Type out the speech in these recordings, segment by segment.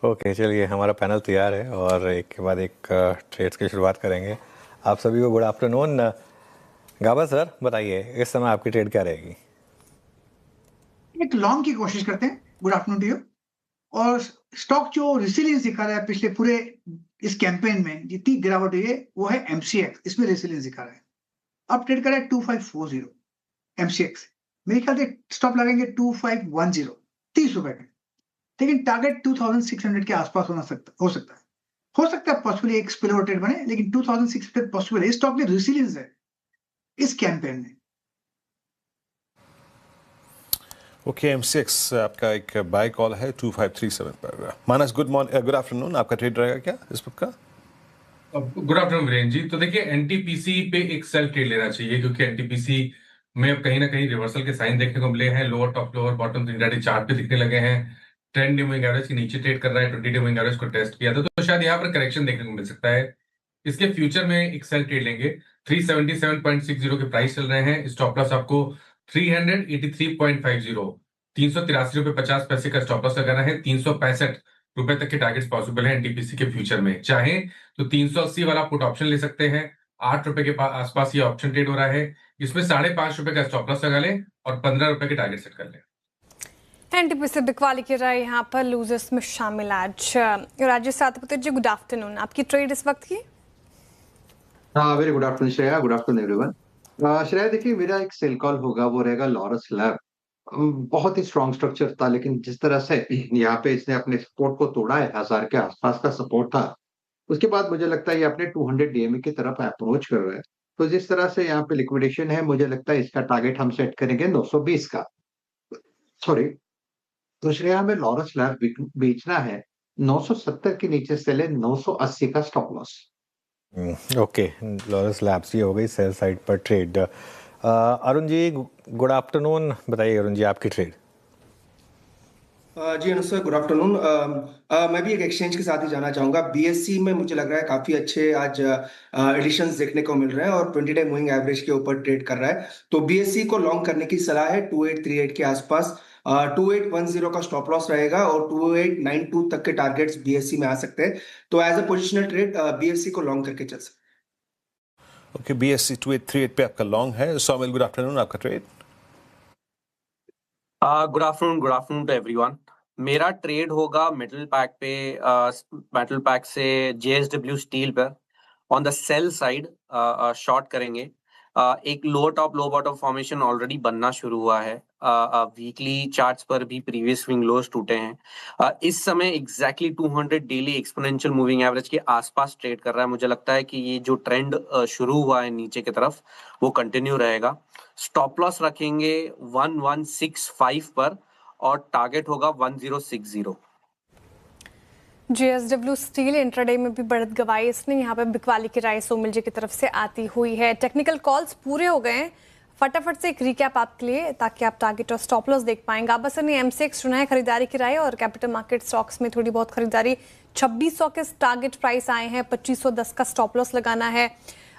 Okay, चलिए हमारा panel तैयार है और एक के बाद एक ट्रेड्स की शुरुआत करेंगे। आप सभी को गुड आफ्टरनून। गाबा सर, बताइए इस समय आपकी ट्रेड क्या रहेगी? एक लॉन्ग की कोशिश करते हैं। Good afternoon to you. और स्टॉक जो रेसिलियंस दिखा रहा है पिछले पूरे इस कैंपेन में जितनी गिरावट हुई है वो है एमसीएक्स, इसमें रेसिलियंस दिखा रहा है। अब ट्रेड कर रहा है 2540 एमसीएक्स। मेरे ख्याल से स्टॉप लगेंगे 2510, 30 रुपए का। लेकिन टारगेट 2600 के आसपास हो सकता है पॉसिबली एक स्पिल ओवर ट्रेड बने, लेकिन 2600 पॉसिबल है। स्टॉक में रेसिलियंस है इस कैंपेन में। ओके, एमसीएक्स आपका एक बाय कॉल है 2537 पर। मानस, गुड आफ्टरनून। आपका ट्रेड रहेगा क्या इस वक्त का? गुड आफ्टरनून वीरेन जी। तो देखिए, एनटीपीसी पे एक सेल ट्रेड लेना चाहिए, क्योंकि एनटीपीसी में अब कहीं ना कहीं रिवर्सल के साइन देखने को मिले हैं। Lower top, lower bottom intraday chart पे दिखने लगे हैं। ट्रेंड मूविंग एवरेज के नीचे ट्रेड कर रहा है। 20 डे मूविंग एवरेज को टेस्ट किया था, तो शायद यहाँ पर करेक्शन देखने को मिल सकता है। इसके फ्यूचर में एक सेल ट्रेड लेंगे। 377.60 के प्राइस चल रहे हैं। स्टॉप लॉस आपको 383.50, 383 रुपये 50 पैसे का स्टॉप लॉस लगाना है। 365 रुपए तक के टारगेट्स पॉसिबल है एनटीपीसी के फ्यूचर में। चाहे तो 380 वाला पुट ऑप्शन ले सकते हैं। 8 रुपए के आसपास ये ऑप्शन ट्रेड हो रहा है। इसमें 5.5 रुपए का स्टॉप लॉस लगा लें और 15 रुपए के टारगेट सेट कर लें। एनटीपीसी बिकवाली की राय यहाँ पर लूजर्स में शामिल आज राजेश सातपुते जी, गुड आफ्टरनून। आपकी ट्रेड इस वक्त की? हाँ, very good afternoon Shreya. Good afternoon everyone. Shreya, देखिए मेरा एक सेल कॉल होगा, वो रहेगा लॉरस लैब। बहुत ही स्ट्रॉन्ग स्ट्रक्चर था, लेकिन जिस तरह से यहाँ पे इसने अपने सपोर्ट को तोड़ा है, 1000 के आसपास का सपोर्ट था, उसके बाद मुझे लगता है ये अपने 200 डीएमए की तरफ अप्रोच कर रहा है। तो जिस तरह से यहाँ पे लिक्विडेशन है, मुझे लगता है इसका टारगेट हम सेट करेंगे 920 का। सॉरी, तो श्रेया हमें लॉरस लैब बेचना है। 970 के नीचे सेल है, 980 का stop loss. Okay, Laurus labs ये हो गई सेल साइड पर trade. Arun ji, good afternoon. बताइए अरुण जी, आपकी ट्रेड। जी अनुसर, गुड आफ्टरनून। मैं भी एक एक्सचेंज के साथ ही जाना चाहूंगा। बीएससी में मुझे लग रहा है काफी अच्छे आज एडिशंस देखने को मिल रहे हैं और 20 डे मूविंग एवरेज के ऊपर ट्रेड कर रहा है। तो बीएससी को लॉन्ग करने की सलाह है 2838 के आसपास। 2810 का स्टॉप लॉस रहेगा और 2892 तक के टारगेट्स बीएससी में आ सकते हैं। तो as a positional trade BSC को लॉन्ग करके चल सकते हैं। ओके, बीएससी 2838 पे आपका लॉन्ग है। Saumil, good afternoon. आपका trade? Good afternoon to everyone. मेरा ट्रेड होगा मेटल पैक पे, मेटल पैक से जेएसडब्ल्यू स्टील पर on the sell side short करेंगे। एक low top low bottom formation already बनना शुरू हुआ है। वीकली चार्ट्स पर भी प्रीवियस स्विंग लोज टूटे हैं। इस समय exactly 200 daily exponential moving average के आसपास ट्रेड कर रहा है। मुझे लगता है कि ये जो ट्रेंड शुरू हुआ है नीचे की तरफ, वो कंटिन्यू रहेगा। स्टॉप लॉस रखेंगे 1165 पर और टारगेट होगा 1060। जेएसडब्ल्यू स्टील इंट्राडे में भी बढ़त गवाई इसने। यहाँ पे बिकवाली की राय सोमिल जी की तरफ से आती हुई है। टेक्निकल कॉल्स पूरे हो गए हैं। फटाफट से एक रिकैप आपके लिए, ताकि आप टारगेट और स्टॉप लॉस देख पाएंगे। आप बस ने एमसीएक्स चुना है खरीदारी की राय, और कैपिटल मार्केट स्टॉक्स में थोड़ी बहुत खरीदारी। 2600 के टारगेट प्राइस आए हैं, 2510 का स्टॉप लॉस लगाना है।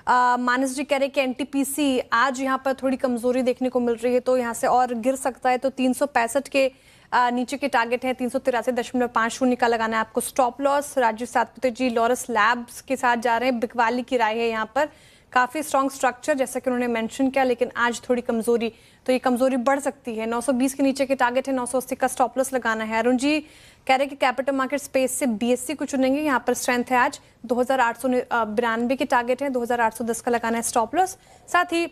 मानस जी कह रहे कि एनटीपीसी आज यहाँ पर थोड़ी कमजोरी देखने को मिल रही है, तो यहाँ से और गिर सकता है। तो 365 के नीचे के टारगेट है 383.50 का लगाना है आपको स्टॉप लॉस। राजीव सातपुते जी लॉरस लैब्स के साथ जा रहे हैं। बिकवाली की राय है यहाँ पर। काफी स्ट्रॉन्ग स्ट्रक्चर जैसा कि उन्होंने मेंशन किया, लेकिन आज थोड़ी कमजोरी, तो ये कमजोरी बढ़ सकती है। 920 के नीचे के टारगेट है, 980 का स्टॉप लॉस लगाना है। अरुण जी कह रहे हैं कि कैपिटल मार्केट स्पेस से बीएससी को चुनेंगे। यहाँ पर स्ट्रेंथ है आज 2892 के टारगेट है, 2810 का लगाना है स्टॉप लॉस। साथ ही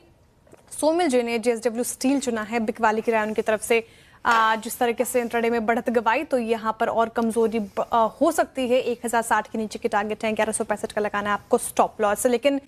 सोमिल जी ने जेएसडब्ल्यू स्टील चुना है। बिकवाली की राय उनकी तरफ से। जिस तरीके से इंट्राडे में बढ़त गवाई, तो यहाँ पर और कमजोरी हो सकती है। 1060 के नीचे के टारगेट है, 1165 का लगाना है आपको स्टॉप लॉस। लेकिन